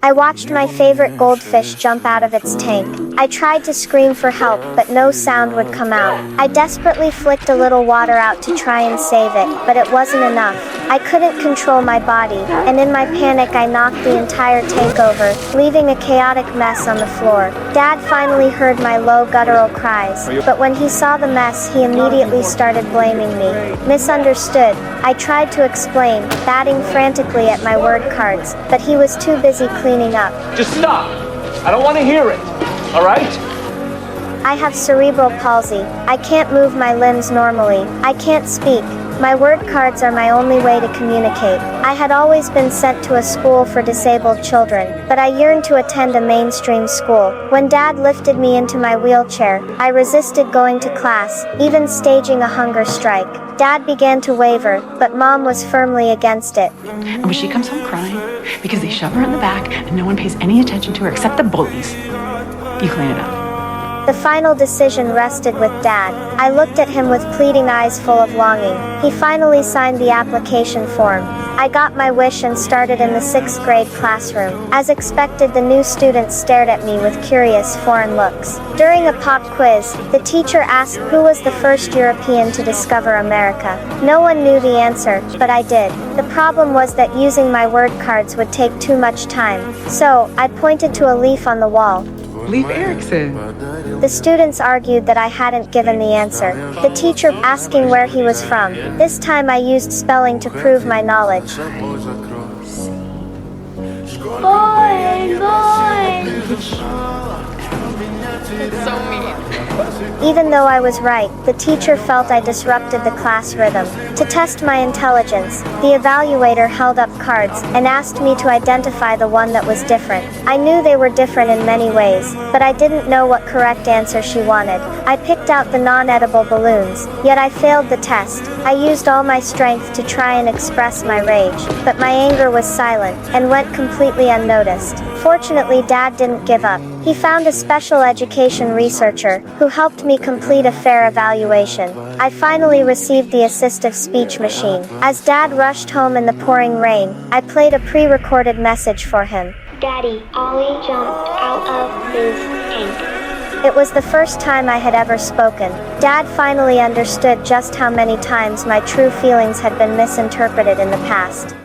I watched my favorite goldfish jump out of its tank. I tried to scream for help, but no sound would come out. I desperately flicked a little water out to try and save it, but it wasn't enough. I couldn't control my body, and in my panic I knocked the entire tank over, leaving a chaotic mess on the floor. Dad finally heard my low guttural cries, but when he saw the mess he immediately started blaming me. Misunderstood, I tried to explain, batting frantically at my word cards, but he was too busy cleaning up. Just stop! I don't want to hear it, all right? I have cerebral palsy. I can't move my limbs normally. I can't speak. My word cards are my only way to communicate. I had always been sent to a school for disabled children, but I yearned to attend a mainstream school. When Dad lifted me into my wheelchair, I resisted going to class, even staging a hunger strike. Dad began to waver, but Mom was firmly against it. And when she comes home crying because they shove her in the back and no one pays any attention to her except the bullies, you clean it up. The final decision rested with Dad. I looked at him with pleading eyes full of longing. He finally signed the application form. I got my wish and started in the 6th grade classroom. As expected, the new students stared at me with curious, foreign looks. During a pop quiz, the teacher asked who was the first European to discover America. No one knew the answer, but I did. The problem was that using my word cards would take too much time. So, I pointed to a leaf on the wall. Leif Erikson. The students argued that I hadn't given the answer. The teacher asking where he was from. This time I used spelling to prove my knowledge. It's so mean. Even though I was right, the teacher felt I disrupted the class rhythm. To test my intelligence, the evaluator held up cards and asked me to identify the one that was different. I knew they were different in many ways, but I didn't know what correct answer she wanted. I picked out the non-edible balloons, yet I failed the test. I used all my strength to try and express my rage, but my anger was silent and went completely unnoticed. Fortunately, Dad didn't give up. He found a special education researcher who helped me complete a fair evaluation. I finally received the assistive speech machine. As Dad rushed home in the pouring rain, I played a pre-recorded message for him. Daddy, Ollie jumped out of his tank. It was the first time I had ever spoken. Dad finally understood just how many times my true feelings had been misinterpreted in the past.